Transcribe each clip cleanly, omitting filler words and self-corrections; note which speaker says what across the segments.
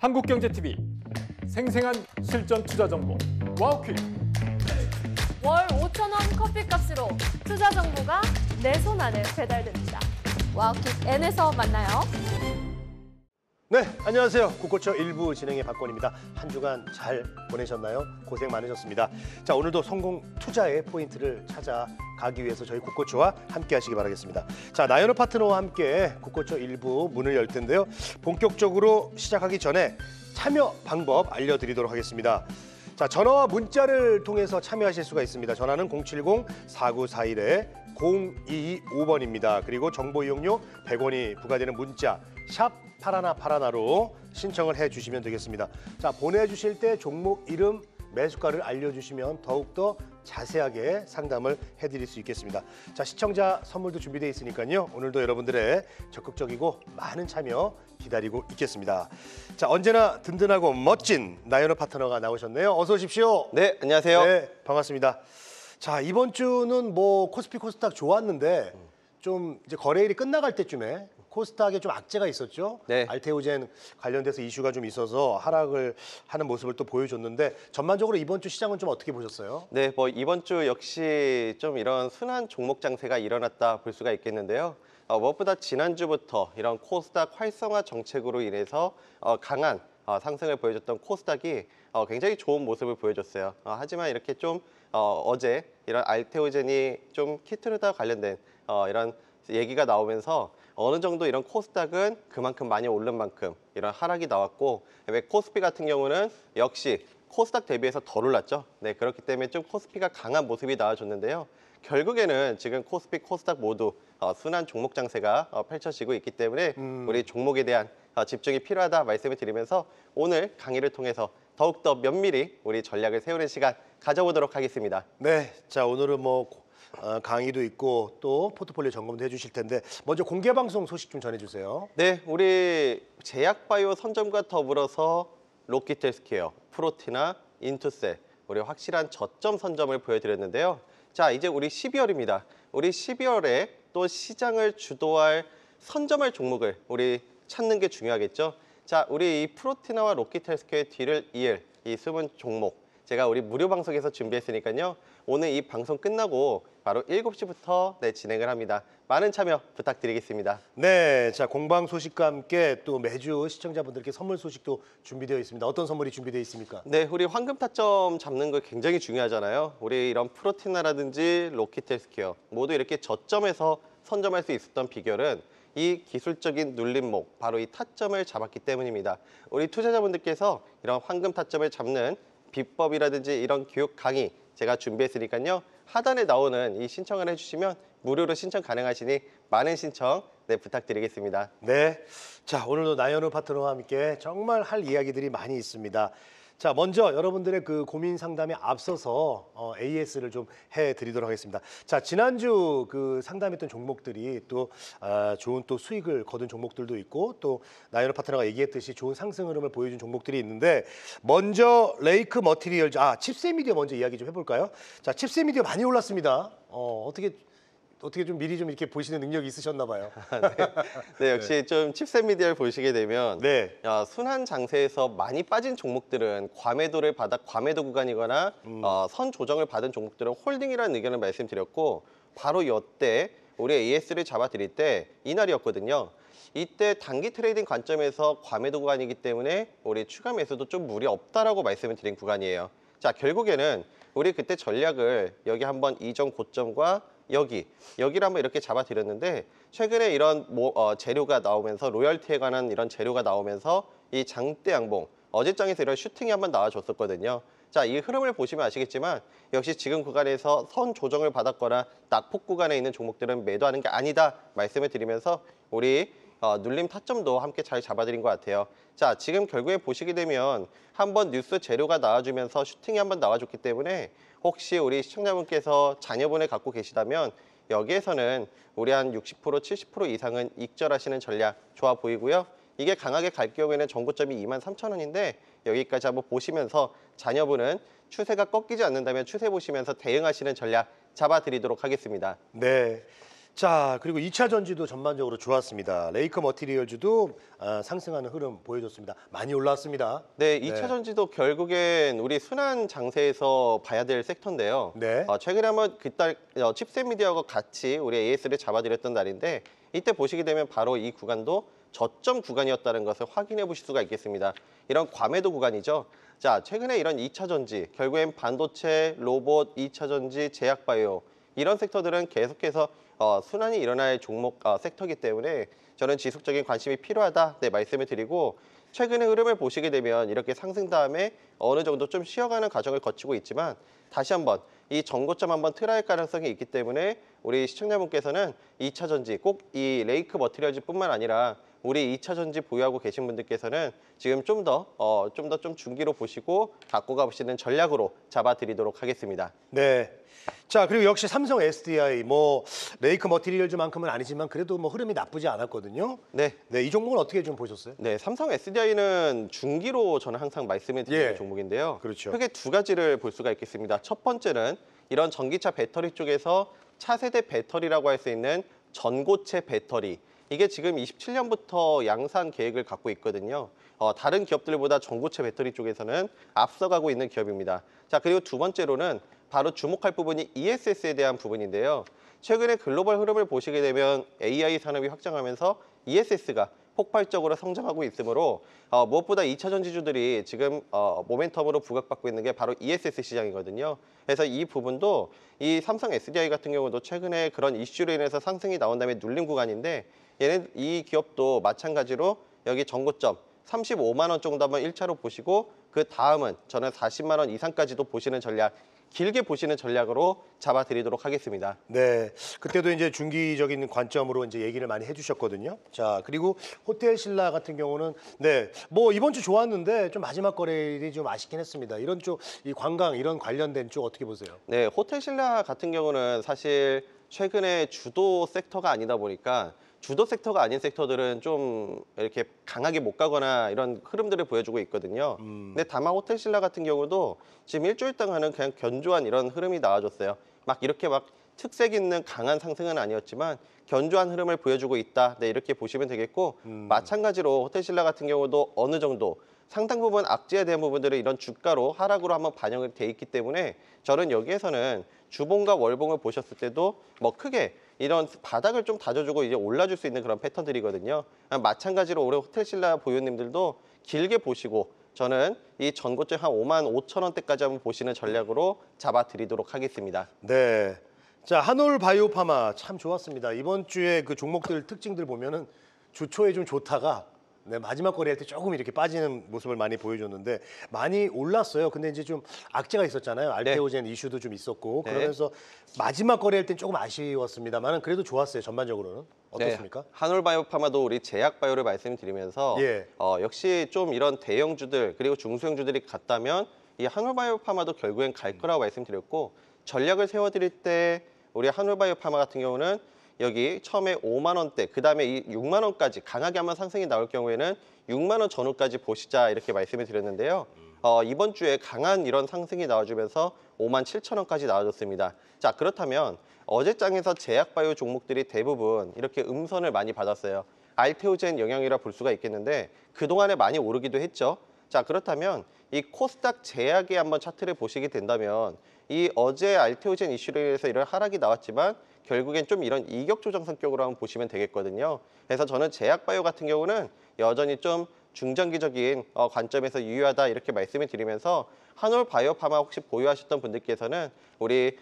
Speaker 1: 한국경제TV 생생한 실전 투자 정보 와우퀵.
Speaker 2: 월 5,000원 커피값으로 투자 정보가 내 손 안에 배달됩니다. 와우퀵 N에서 만나요.
Speaker 3: 네, 안녕하세요. 국고초 1부 진행의 박권입니다. 한 주간 잘 보내셨나요? 고생 많으셨습니다. 자, 오늘도 성공 투자의 포인트를 찾아가기 위해서 저희 국고초와 함께 하시기 바라겠습니다. 자, 나연호 파트너와 함께 국고초 1부 문을 열 텐데요. 본격적으로 시작하기 전에 참여 방법 알려드리도록 하겠습니다. 자, 전화와 문자를 통해서 참여하실 수가 있습니다. 전화는 070-4941-0225번입니다. 그리고 정보 이용료 100원이 부과되는 문자 샵 파라나파라나로 신청을 해주시면 되겠습니다. 자, 보내주실 때 종목 이름, 매수가를 알려주시면 더욱더 자세하게 상담을 해드릴 수 있겠습니다. 자, 시청자 선물도 준비되어 있으니까요. 오늘도 여러분들의 적극적이고 많은 참여 기다리고 있겠습니다. 자, 언제나 든든하고 멋진 나연호 파트너가 나오셨네요. 어서 오십시오.
Speaker 4: 네, 안녕하세요.
Speaker 3: 네, 반갑습니다. 자, 이번 주는 뭐 코스피 코스닥 좋았는데 좀 이제 거래일이 끝나갈 때쯤에 코스닥에 좀 악재가 있었죠.
Speaker 4: 네.
Speaker 3: 알테오젠 관련돼서 이슈가 좀 있어서 하락을 하는 모습을 또 보여줬는데 전반적으로 이번 주 시장은 좀 어떻게 보셨어요?
Speaker 4: 네, 이번 주 역시 좀 이런 순환 종목 장세가 일어났다 볼 수가 있겠는데요. 무엇보다 지난주부터 이런 코스닥 활성화 정책으로 인해서 강한 상승을 보여줬던 코스닥이 굉장히 좋은 모습을 보여줬어요. 하지만 이렇게 좀 어제 이런 알테오젠이 좀 키트르다 관련된 이런 얘기가 나오면서 어느 정도 이런 코스닥은 그만큼 많이 오른 만큼 이런 하락이 나왔고, 왜 코스피 같은 경우는 역시 코스닥 대비해서 덜 올랐죠. 네, 그렇기 때문에 좀 코스피가 강한 모습이 나와줬는데요. 결국에는 지금 코스피, 코스닥 모두 순환 종목 장세가 펼쳐지고 있기 때문에 우리 종목에 대한 집중이 필요하다 말씀을 드리면서 오늘 강의를 통해서 더욱더 면밀히 우리 전략을 세우는 시간 가져보도록 하겠습니다.
Speaker 3: 네, 자, 오늘은 뭐 강의도 있고 또 포트폴리오 점검도 해주실 텐데 먼저 공개 방송 소식 좀 전해주세요.
Speaker 4: 네, 우리 제약바이오 선점과 더불어서 로키텔스케어, 프로티나, 인투셀 우리 확실한 저점 선점을 보여드렸는데요. 자, 이제 우리 12월입니다. 우리 12월에 또 시장을 주도할 선점할 종목을 우리 찾는 게 중요하겠죠. 자, 우리 이 프로티나와 로키텔스케어의 뒤를 이을 이 숨은 종목 제가 우리 무료 방송에서 준비했으니까요. 오늘 이 방송 끝나고 바로 7시부터 진행을 합니다. 많은 참여 부탁드리겠습니다.
Speaker 3: 네, 자, 공방 소식과 함께 또 매주 시청자분들께 선물 소식도 준비되어 있습니다. 어떤 선물이 준비되어 있습니까?
Speaker 4: 네, 우리 황금 타점 잡는 거 굉장히 중요하잖아요. 우리 이런 프로티나라든지 로키텔스케어 모두 이렇게 저점에서 선점할 수 있었던 비결은 이 기술적인 눌림목, 바로 이 타점을 잡았기 때문입니다. 우리 투자자분들께서 이런 황금 타점을 잡는 비법이라든지 이런 교육 강의 제가 준비했으니까요. 하단에 나오는 이 신청을 해주시면 무료로 신청 가능하시니 많은 신청 부탁드리겠습니다.
Speaker 3: 네, 자, 오늘도 나연호 파트너와 함께 정말 할 이야기들이 많이 있습니다. 자, 먼저 여러분들의 그 고민 상담에 앞서서 AS를 좀 해드리도록 하겠습니다. 자, 지난주 그 상담했던 종목들이 또 좋은 또 수익을 거둔 종목들도 있고 또 나연호 파트너가 얘기했듯이 좋은 상승 흐름을 보여준 종목들이 있는데 먼저 레이크 머티리얼, 칩셋미디어 먼저 이야기 좀 해볼까요? 자, 칩셋미디어 많이 올랐습니다. 어떻게 좀 미리 좀 이렇게 보시는 능력이 있으셨나 봐요.
Speaker 4: 네, 역시 좀 칩셋미디어를 보시게 되면 순환 장세에서 많이 빠진 종목들은 과매도를 받아 과매도 구간이거나 선 조정을 받은 종목들은 홀딩이라는 의견을 말씀드렸고, 바로 이때 우리 AS를 잡아드릴 때 이날이었거든요. 이때 단기 트레이딩 관점에서 과매도 구간이기 때문에 우리 추가 매수도 좀 무리 없다라고 말씀을 드린 구간이에요. 자, 결국에는 우리 그때 전략을 여기 한번 이전 고점과 여기를 한번 이렇게 잡아드렸는데, 최근에 이런 재료가 나오면서 로열티에 관한 이런 재료가 나오면서 이 장대 양봉 어제장에서 이런 슈팅이 한번 나와줬었거든요. 자, 이 흐름을 보시면 아시겠지만 역시 지금 구간에서 선 조정을 받았거나 낙폭 구간에 있는 종목들은 매도하는 게 아니다 말씀을 드리면서 우리 눌림 타점도 함께 잘 잡아드린 것 같아요. 자, 지금 결국에 보시게 되면 한번 뉴스 재료가 나와주면서 슈팅이 한번 나와줬기 때문에 혹시 우리 시청자분께서 자녀분을 갖고 계시다면 여기에서는 우리 한 60%, 70% 이상은 익절하시는 전략 좋아 보이고요. 이게 강하게 갈 경우에는 전고점이 23,000원인데 여기까지 한번 보시면서 자녀분은 추세가 꺾이지 않는다면 추세 보시면서 대응하시는 전략 잡아드리도록 하겠습니다.
Speaker 3: 네. 자, 그리고 2차 전지도 전반적으로 좋았습니다. 레이커 머티리얼즈도 상승하는 흐름 보여줬습니다. 많이 올라왔습니다.
Speaker 4: 네, 2차 전지도 결국엔 우리 순환 장세에서 봐야 될 섹터인데요.
Speaker 3: 네.
Speaker 4: 최근에 한번 그달 칩셋 미디어하고 같이 우리 AS를 잡아드렸던 날인데 이때 보시게 되면 바로 이 구간도 저점 구간이었다는 것을 확인해 보실 수가 있겠습니다. 이런 과매도 구간이죠. 자, 최근에 이런 2차 전지, 결국엔 반도체, 로봇, 2차 전지, 제약바이오 이런 섹터들은 계속해서 순환이 일어날 종목 섹터이기 때문에 저는 지속적인 관심이 필요하다 말씀을 드리고 최근의 흐름을 보시게 되면 이렇게 상승 다음에 어느 정도 좀 쉬어가는 과정을 거치고 있지만 다시 한번 이 전고점 한번 틀어할 가능성이 있기 때문에 우리 시청자분께서는 2차 전지 꼭 이 레이크 머티리얼즈뿐만 아니라 우리 2차 전지 보유하고 계신 분들께서는 지금 좀 더 중기로 보시고 갖고 가보시는 전략으로 잡아드리도록 하겠습니다.
Speaker 3: 네. 자, 그리고 역시 삼성 SDI 레이크 머티리얼즈만큼은 아니지만 그래도 흐름이 나쁘지 않았거든요.
Speaker 4: 네.
Speaker 3: 네, 이 종목은 어떻게 좀 보셨어요?
Speaker 4: 네, 삼성 SDI는 중기로 저는 항상 말씀을 드리는
Speaker 3: 예.
Speaker 4: 종목인데요.
Speaker 3: 그렇죠.
Speaker 4: 크게 두 가지를 볼 수가 있겠습니다. 첫 번째는 이런 전기차 배터리 쪽에서 차세대 배터리라고 할 수 있는 전고체 배터리. 이게 지금 27년부터 양산 계획을 갖고 있거든요. 다른 기업들보다 전고체 배터리 쪽에서는 앞서가고 있는 기업입니다. 자, 그리고 두 번째로는 바로 주목할 부분이 ESS에 대한 부분인데요. 최근에 글로벌 흐름을 보시게 되면 AI 산업이 확장하면서 ESS가 폭발적으로 성장하고 있으므로 무엇보다 2차 전지주들이 지금 모멘텀으로 부각받고 있는 게 바로 ESS 시장이거든요. 그래서 이 부분도 이 삼성 SDI 같은 경우도 최근에 그런 이슈로 인해서 상승이 나온 다음에 눌린 구간인데 이 기업도 마찬가지로 여기 전고점 35만 원 정도 한번 1차로 보시고 그 다음은 저는 40만 원 이상까지도 보시는 전략, 길게 보시는 전략으로 잡아드리도록 하겠습니다.
Speaker 3: 네, 그때도 이제 중기적인 관점으로 이제 얘기를 많이 해주셨거든요. 자, 그리고 호텔 신라 같은 경우는 이번 주 좋았는데 좀 마지막 거래일이 좀 아쉽긴 했습니다. 이런 쪽, 이 관광 이런 관련된 쪽 어떻게 보세요?
Speaker 4: 네, 호텔 신라 같은 경우는 사실 최근에 주도 섹터가 아니다 보니까 주도 섹터가 아닌 섹터들은 좀 이렇게 강하게 못 가거나 이런 흐름들을 보여주고 있거든요. 근데 다만 호텔 신라 같은 경우도 지금 일주일 동안은 그냥 견조한 이런 흐름이 나와줬어요. 이렇게 특색 있는 강한 상승은 아니었지만 견조한 흐름을 보여주고 있다. 네, 이렇게 보시면 되겠고 마찬가지로 호텔 신라 같은 경우도 어느 정도 상당 부분 악재에 대한 부분들을 이런 주가로 하락으로 한번 반영이 돼 있기 때문에 저는 여기에서는 주봉과 월봉을 보셨을 때도 크게 이런 바닥을 좀 다져주고 이제 올라줄 수 있는 그런 패턴들이거든요. 마찬가지로 올해 호텔 신라 보유님들도 길게 보시고 저는 이 전고점 한 5만 5천 원대까지 한번 보시는 전략으로 잡아드리도록 하겠습니다.
Speaker 3: 네. 자, 한올 바이오파마 참 좋았습니다. 이번 주에 그 종목들 특징들 보면은 주 초에 좀 좋다가 마지막 거래할 때 조금 이렇게 빠지는 모습을 많이 보여줬는데 많이 올랐어요. 근데 이제 좀 악재가 있었잖아요. 알테오젠 이슈도 좀 있었고 그러면서 마지막 거래할 땐 조금 아쉬웠습니다만 그래도 좋았어요. 전반적으로는 어떻습니까?
Speaker 4: 네, 한올바이오파마도 우리 제약바이오를 말씀드리면서 역시 좀 이런 대형주들 그리고 중소형주들이 갔다면 이 한올바이오파마도 결국엔 갈 거라고 말씀드렸고 전략을 세워드릴 때 우리 한올바이오파마 같은 경우는 여기 처음에 5만 원대, 그 다음에 이 6만 원까지 강하게 한번 상승이 나올 경우에는 6만 원 전후까지 보시자 이렇게 말씀을 드렸는데요. 이번 주에 강한 이런 상승이 나와주면서 5만 7천 원까지 나와줬습니다. 자, 그렇다면 어제장에서 제약바이오 종목들이 대부분 이렇게 음선을 많이 받았어요. 알테오젠 영향이라 볼 수가 있겠는데 그동안에 많이 오르기도 했죠. 자, 그렇다면 이 코스닥 제약의 한번 차트를 보시게 된다면 이 어제 알테오젠 이슈로 인해서 이런 하락이 나왔지만 결국엔 좀 이런 이격 조정 성격으로 한번 보시면 되겠거든요. 그래서 저는 제약바이오 같은 경우는 여전히 좀 중장기적인 관점에서 유효하다 이렇게 말씀을 드리면서 한올바이오파마 혹시 보유하셨던 분들께서는 우리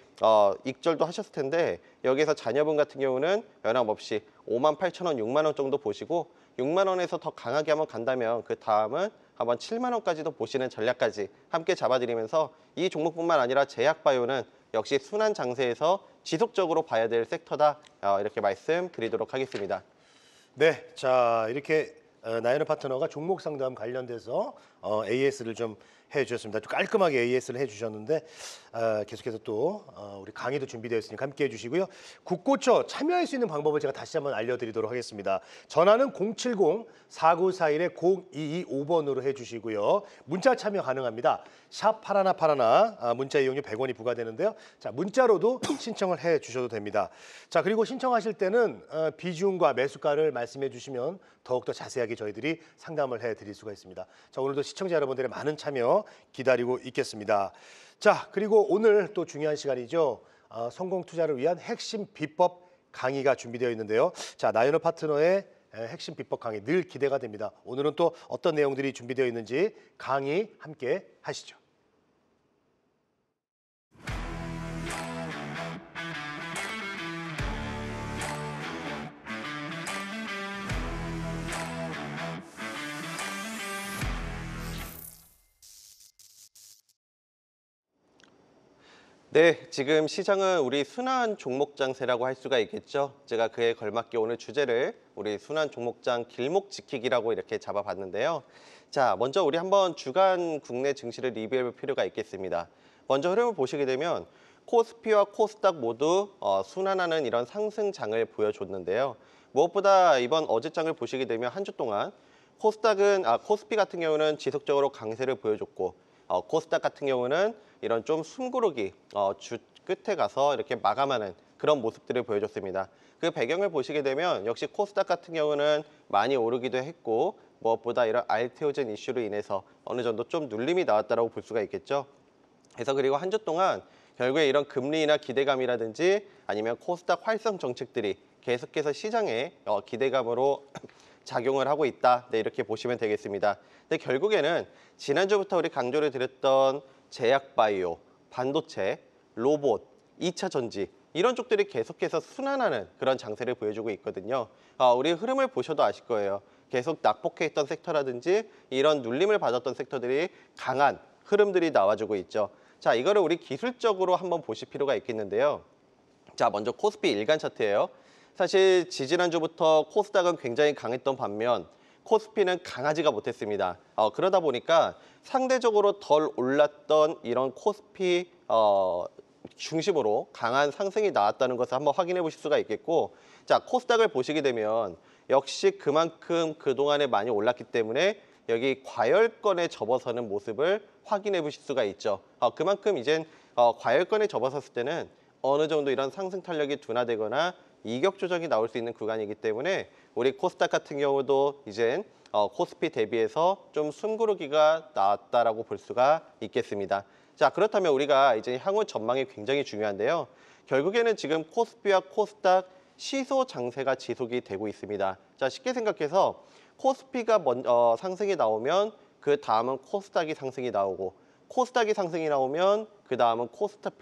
Speaker 4: 익절도 하셨을 텐데 여기서 자녀분 같은 경우는 변함없이 5만 8천 원, 6만 원 정도 보시고 6만 원에서 더 강하게 한번 간다면 그 다음은 한번 7만 원까지도 보시는 전략까지 함께 잡아드리면서 이 종목뿐만 아니라 제약바이오는 역시 순환 장세에서 지속적으로 봐야 될 섹터다 이렇게 말씀드리도록 하겠습니다.
Speaker 3: 네, 자 이렇게 나연우 파트너가 종목 상담 관련돼서 AS를 좀 해주셨습니다. 좀 깔끔하게 AS를 해주셨는데 계속해서 또 우리 강의도 준비되어 있으니까 함께해 주시고요. 국고처 참여할 수 있는 방법을 제가 다시 한번 알려드리도록 하겠습니다. 전화는 070-4941-0225번으로 해주시고요. 문자 참여 가능합니다. 샵 파라나 문자 이용료 100원이 부과되는데요. 자, 문자로도 신청을 해 주셔도 됩니다. 자, 그리고 신청하실 때는 비중과 매수가를 말씀해 주시면 더욱더 자세하게 저희들이 상담을 해드릴 수가 있습니다. 자, 오늘도 시청자 여러분들의 많은 참여 기다리고 있겠습니다. 자, 그리고 오늘 또 중요한 시간이죠. 성공 투자를 위한 핵심 비법 강의가 준비되어 있는데요. 자, 나연우 파트너의 핵심 비법 강의 늘 기대가 됩니다. 오늘은 또 어떤 내용들이 준비되어 있는지 강의 함께 하시죠.
Speaker 4: 네, 지금 시장은 우리 순환 종목 장세라고 할 수가 있겠죠. 제가 그에 걸맞게 오늘 주제를 우리 순환 종목장 길목 지키기라고 이렇게 잡아봤는데요. 자, 먼저 우리 한번 주간 국내 증시를 리뷰해 볼 필요가 있겠습니다. 먼저 흐름을 보시게 되면 코스피와 코스닥 모두 순환하는 이런 상승장을 보여줬는데요. 무엇보다 이번 어제장을 보시게 되면 한 주 동안 코스피 같은 경우는 지속적으로 강세를 보여줬고 코스닥 같은 경우는 이런 좀 숨고르기 주 끝에 가서 이렇게 마감하는 그런 모습들을 보여줬습니다. 그 배경을 보시게 되면 역시 코스닥 같은 경우는 많이 오르기도 했고 무엇보다 이런 알테오젠 이슈로 인해서 어느 정도 좀 눌림이 나왔다고 볼 수가 있겠죠. 그래서 그리고 한 주 동안 결국에 이런 금리나 기대감이라든지 아니면 코스닥 활성 정책들이 계속해서 시장에 기대감으로 작용을 하고 있다. 네, 이렇게 보시면 되겠습니다. 근데 결국에는 지난주부터 우리 강조를 드렸던 제약바이오, 반도체, 로봇, 2차 전지 이런 쪽들이 계속해서 순환하는 그런 장세를 보여주고 있거든요. 우리 흐름을 보셔도 아실 거예요. 계속 낙폭해 있던 섹터라든지 이런 눌림을 받았던 섹터들이 강한 흐름들이 나와주고 있죠. 자, 이거를 우리 기술적으로 한번 보실 필요가 있겠는데요. 자, 먼저 코스피 일간 차트예요. 사실 지지난주부터 코스닥은 굉장히 강했던 반면 코스피는 강하지가 못했습니다. 그러다 보니까 상대적으로 덜 올랐던 이런 코스피 중심으로 강한 상승이 나왔다는 것을 한번 확인해 보실 수가 있겠고, 자, 코스닥을 보시게 되면 역시 그만큼 그동안에 많이 올랐기 때문에 여기 과열권에 접어서는 모습을 확인해 보실 수가 있죠. 그만큼 이젠 과열권에 접어섰을 때는 어느 정도 이런 상승 탄력이 둔화되거나 이격 조정이 나올 수 있는 구간이기 때문에 우리 코스닥 같은 경우도 이젠 코스피 대비해서 좀 숨고르기가 나왔다라고 볼 수가 있겠습니다. 자, 그렇다면 우리가 이제 향후 전망이 굉장히 중요한데요. 결국에는 지금 코스피와 코스닥 시소 장세가 지속이 되고 있습니다. 자, 쉽게 생각해서 코스피가 상승이 나오면 그 다음은 코스닥이 상승이 나오고, 코스닥이 상승이 나오면 그 다음은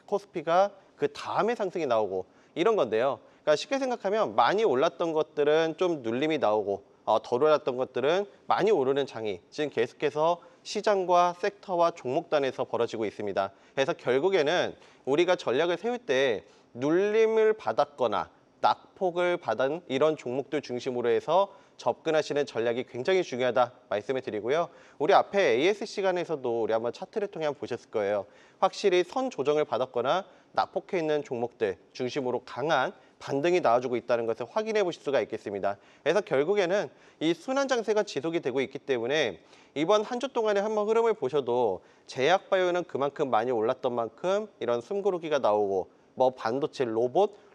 Speaker 4: 코스피가 그 다음에 상승이 나오고 이런 건데요. 그러니까 쉽게 생각하면 많이 올랐던 것들은 좀 눌림이 나오고 덜 올랐던 것들은 많이 오르는 장이 지금 계속해서 시장과 섹터와 종목단에서 벌어지고 있습니다. 그래서 결국에는 우리가 전략을 세울 때 눌림을 받았거나 낙폭을 받은 이런 종목들 중심으로 해서 접근하시는 전략이 굉장히 중요하다 말씀을 드리고요. 우리 앞에 AS 시간에서도 우리 한번 차트를 통해 한번 보셨을 거예요. 확실히 선 조정을 받았거나 낙폭해 있는 종목들 중심으로 강한 반등이 나와주고 있다는 것을 확인해 보실 수가 있겠습니다. 그래서 결국에는 이 순환 장세가 지속이 되고 있기 때문에 이번 한 주 동안의 한번 흐름을 보셔도 제약바이오는 그만큼 많이 올랐던 만큼 이런 숨고르기가 나오고, 뭐 반도체,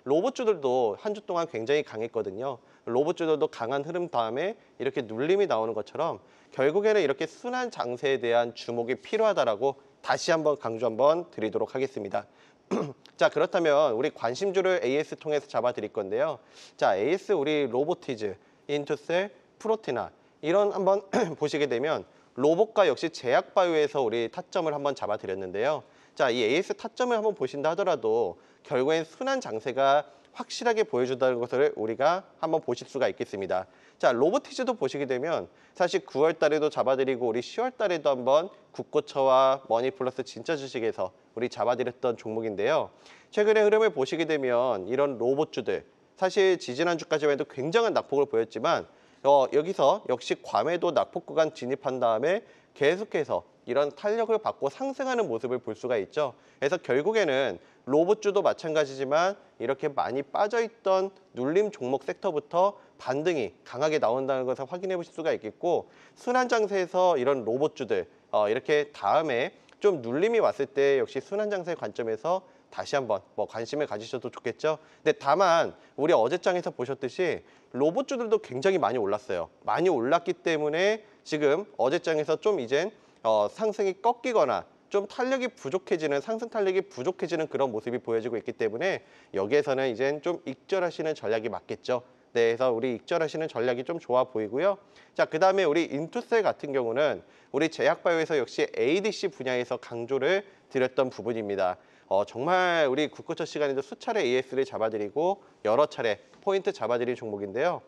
Speaker 4: 로봇주들도 한 주 동안 굉장히 강했거든요. 로봇주들도 강한 흐름 다음에 이렇게 눌림이 나오는 것처럼 결국에는 이렇게 순환 장세에 대한 주목이 필요하다라고 다시 한번 강조 한번 드리도록 하겠습니다. 자, 그렇다면 우리 관심주를 AS 통해서 잡아드릴 건데요. 자, AS 우리 로보티즈, 인투셀, 프로티나 이런 한번 보시게 되면 로봇과 역시 제약바이오에서 우리 타점을 한번 잡아드렸는데요. 자, 이 AS 타점을 한번 보신다 하더라도 결국엔 순환 장세가 확실하게 보여준다는 것을 우리가 한번 보실 수가 있겠습니다. 자, 로보티즈도 보시게 되면 사실 9월 달에도 잡아드리고 우리 10월 달에도 한번 국고처와 머니플러스 진짜 주식에서 우리 잡아드렸던 종목인데요. 최근의 흐름을 보시게 되면 이런 로봇주들, 사실 지지난주까지만 해도 굉장한 낙폭을 보였지만 여기서 역시 과매도 낙폭 구간 진입한 다음에 계속해서 이런 탄력을 받고 상승하는 모습을 볼 수가 있죠. 그래서 결국에는 로봇주도 마찬가지지만 이렇게 많이 빠져있던 눌림 종목 섹터부터 반등이 강하게 나온다는 것을 확인해 보실 수가 있겠고, 순환 장세에서 이런 로봇주들 이렇게 다음에 좀 눌림이 왔을 때 역시 순환 장세의 관점에서 다시 한번 관심을 가지셔도 좋겠죠. 근데 다만 우리 어제장에서 보셨듯이 로봇주들도 굉장히 많이 올랐어요. 많이 올랐기 때문에 지금 어제장에서 좀 이젠 상승이 꺾이거나 좀 탄력이 부족해지는, 상승 탄력이 부족해지는 그런 모습이 보여지고 있기 때문에 여기에서는 이젠 좀 익절하시는 전략이 맞겠죠. 네, 그래서 우리 익절하시는 전략이 좀 좋아 보이고요. 자, 그다음에 우리 인투셀 같은 경우는 우리 제약바이오에서 역시 ADC 분야에서 강조를 드렸던 부분입니다. 정말 우리 국고처 시간에도 수차례 AS를 잡아드리고 여러 차례 포인트 잡아드린 종목인데요.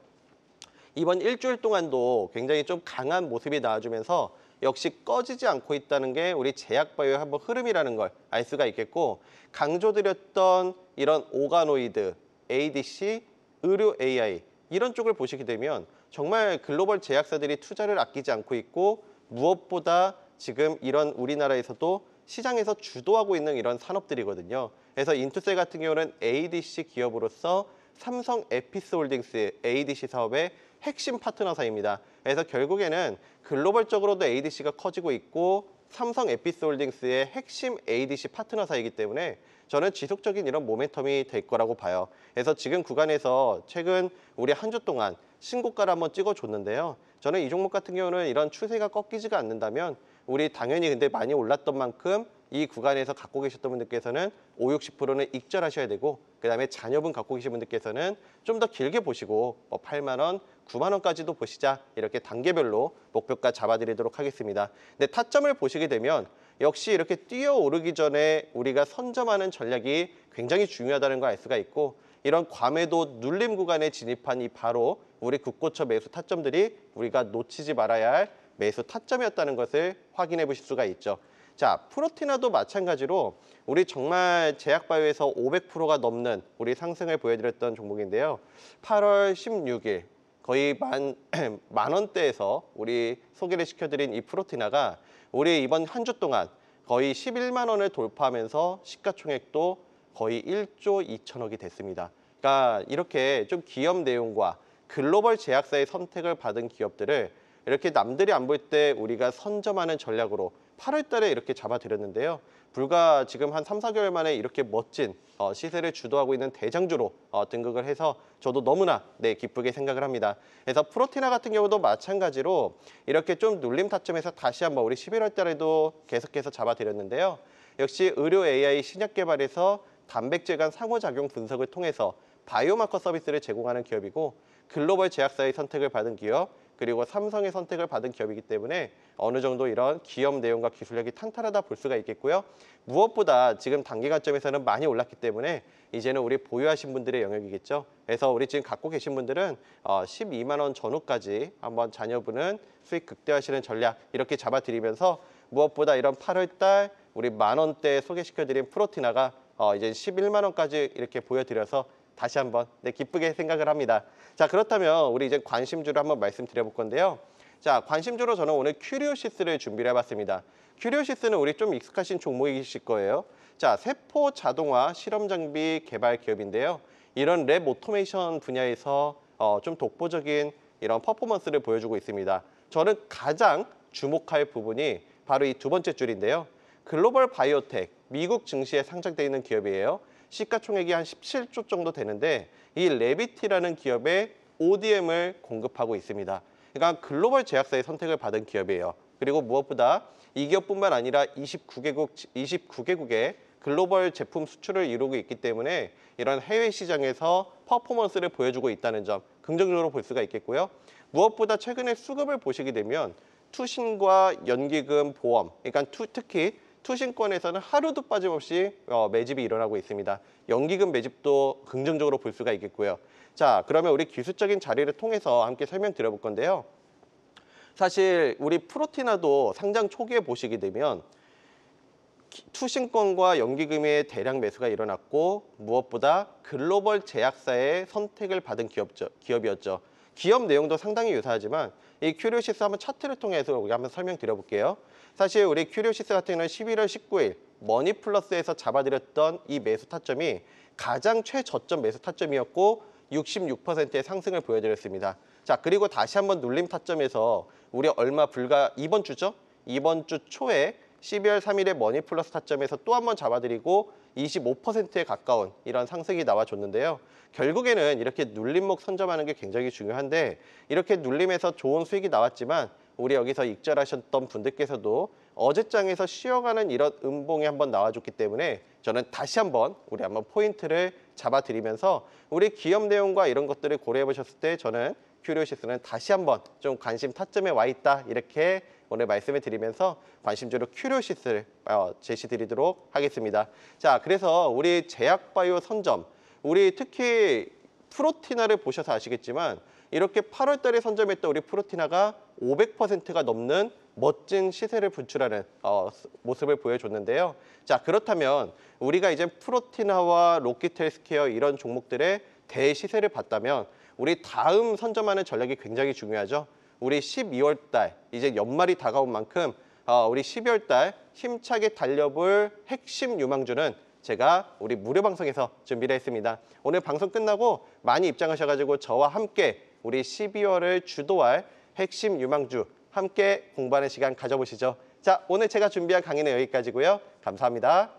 Speaker 4: 이번 일주일 동안도 굉장히 좀 강한 모습이 나와주면서 역시 꺼지지 않고 있다는 게 우리 제약바이오의 한번 흐름이라는 걸 알 수가 있겠고, 강조드렸던 이런 오가노이드, ADC, 의료 AI 이런 쪽을 보시게 되면 정말 글로벌 제약사들이 투자를 아끼지 않고 있고, 무엇보다 지금 이런 우리나라에서도 시장에서 주도하고 있는 이런 산업들이거든요. 그래서 인투셀 같은 경우는 ADC 기업으로서 삼성 에피스홀딩스 ADC 사업의 핵심 파트너사입니다. 그래서 결국에는 글로벌적으로도 ADC가 커지고 있고 삼성 에피스홀딩스의 핵심 ADC 파트너사이기 때문에 저는 지속적인 이런 모멘텀이 될 거라고 봐요. 그래서 지금 구간에서 최근 우리 한 주 동안 신고가를 한번 찍어줬는데요. 저는 이 종목 같은 경우는 이런 추세가 꺾이지가 않는다면 우리 당연히 근데 많이 올랐던 만큼 이 구간에서 갖고 계셨던 분들께서는 50, 60%는 익절하셔야 되고, 그다음에 자녀분 갖고 계신 분들께서는 좀 더 길게 보시고 8만 원, 9만 원까지도 보시자, 이렇게 단계별로 목표가 잡아드리도록 하겠습니다. 근데 타점을 보시게 되면 역시 이렇게 뛰어오르기 전에 우리가 선점하는 전략이 굉장히 중요하다는 걸 알 수가 있고, 이런 과매도 눌림 구간에 진입한 이 바로 우리 국고처 매수 타점들이 우리가 놓치지 말아야 할 매수 타점이었다는 것을 확인해 보실 수가 있죠. 자, 프로티나도 마찬가지로 우리 정말 제약바이오에서 500%가 넘는 우리 상승을 보여드렸던 종목인데요. 8월 16일 거의 만 원대에서 우리 소개를 시켜드린 이 프로티나가 우리 이번 한 주 동안 거의 11만 원을 돌파하면서 시가총액도 거의 1조 2천억이 됐습니다. 그러니까 이렇게 좀 기업 내용과 글로벌 제약사의 선택을 받은 기업들을 이렇게 남들이 안 볼 때 우리가 선점하는 전략으로 8월 달에 이렇게 잡아드렸는데요. 불과 지금 한 3, 4개월 만에 이렇게 멋진 시세를 주도하고 있는 대장주로 등극을 해서 저도 너무나 기쁘게 생각을 합니다. 그래서 프로티나 같은 경우도 마찬가지로 이렇게 좀 눌림 타점에서 다시 한번 우리 11월 달에도 계속해서 잡아드렸는데요. 역시 의료 AI 신약 개발에서 단백질 간 상호작용 분석을 통해서 바이오마커 서비스를 제공하는 기업이고, 글로벌 제약사의 선택을 받은 기업, 그리고 삼성의 선택을 받은 기업이기 때문에 어느 정도 이런 기업 내용과 기술력이 탄탄하다 볼 수가 있겠고요. 무엇보다 지금 단기 관점에서는 많이 올랐기 때문에 이제는 우리 보유하신 분들의 영역이겠죠. 그래서 우리 지금 갖고 계신 분들은 12만 원 전후까지 한번 자녀분은 수익 극대화하시는 전략 이렇게 잡아드리면서, 무엇보다 이런 8월 달 우리 만 원대 소개시켜드린 프로티나가 이제 11만 원까지 이렇게 보여드려서 다시 한번 기쁘게 생각을 합니다. 자, 그렇다면 우리 이제 관심주를 한번 말씀드려볼 건데요. 자, 관심주로 저는 오늘 큐리오시스를 준비를 해봤습니다. 큐리오시스는 우리 좀 익숙하신 종목이실 거예요. 자, 세포 자동화 실험 장비 개발 기업인데요. 이런 랩 오토메이션 분야에서 좀 독보적인 이런 퍼포먼스를 보여주고 있습니다. 저는 가장 주목할 부분이 바로 이 두 번째 줄인데요. 글로벌 바이오텍, 미국 증시에 상장되어 있는 기업이에요. 시가총액이 한 17조 정도 되는데 이 레비티라는 기업에 ODM을 공급하고 있습니다. 그러니까 글로벌 제약사의 선택을 받은 기업이에요. 그리고 무엇보다 이 기업뿐만 아니라 29개국의 글로벌 제품 수출을 이루고 있기 때문에 이런 해외 시장에서 퍼포먼스를 보여주고 있다는 점 긍정적으로 볼 수가 있겠고요. 무엇보다 최근에 수급을 보시게 되면 투신과 연기금, 보험, 그러니까 특히 투신권에서는 하루도 빠짐없이 매집이 일어나고 있습니다. 연기금 매집도 긍정적으로 볼 수가 있겠고요. 자, 그러면 우리 기술적인 자리를 통해서 함께 설명드려볼 건데요. 사실 우리 프로티나도 상장 초기에 보시게 되면 투신권과 연기금의 대량 매수가 일어났고, 무엇보다 글로벌 제약사의 선택을 받은 기업이었죠. 기업 내용도 상당히 유사하지만 이 큐리오시스 한번 차트를 통해서 우리 한번 설명드려 볼게요. 사실 우리 큐리오시스 같은 경우는 11월 19일 머니플러스에서 잡아드렸던 이 매수 타점이 가장 최저점 매수 타점이었고 66%의 상승을 보여드렸습니다. 자, 그리고 다시 한번 눌림 타점에서 우리 얼마 불과 이번 주죠? 이번 주 초에 12월 3일에 머니플러스 타점에서 또 한 번 잡아드리고 25%에 가까운 이런 상승이 나와줬는데요. 결국에는 이렇게 눌림목 선점하는 게 굉장히 중요한데 이렇게 눌림에서 좋은 수익이 나왔지만 우리 여기서 익절하셨던 분들께서도 어제장에서 쉬어가는 이런 음봉이 한번 나와줬기 때문에 저는 다시 한번 우리 한번 포인트를 잡아드리면서 우리 기업 내용과 이런 것들을 고려해 보셨을 때 저는 큐리오시스는 다시 한번 좀 관심 타점에 와 있다 이렇게 오늘 말씀을 드리면서 관심주로 큐리오시스를 제시드리도록 하겠습니다. 자, 그래서 우리 제약바이오 선점, 우리 특히 프로티나를 보셔서 아시겠지만 이렇게 8월 달에 선점했던 우리 프로티나가 500%가 넘는 멋진 시세를 분출하는 모습을 보여줬는데요. 자, 그렇다면 우리가 이제 프로티나와 로키텔스케어 이런 종목들의 대시세를 봤다면 우리 다음 선점하는 전략이 굉장히 중요하죠. 우리 12월 달 이제 연말이 다가온 만큼 우리 12월 달 힘차게 달려볼 핵심 유망주는 제가 우리 무료 방송에서 준비를 했습니다. 오늘 방송 끝나고 많이 입장하셔가지고 저와 함께 우리 12월을 주도할 핵심 유망주 함께 공부하는 시간 가져보시죠. 자, 오늘 제가 준비한 강의는 여기까지고요. 감사합니다.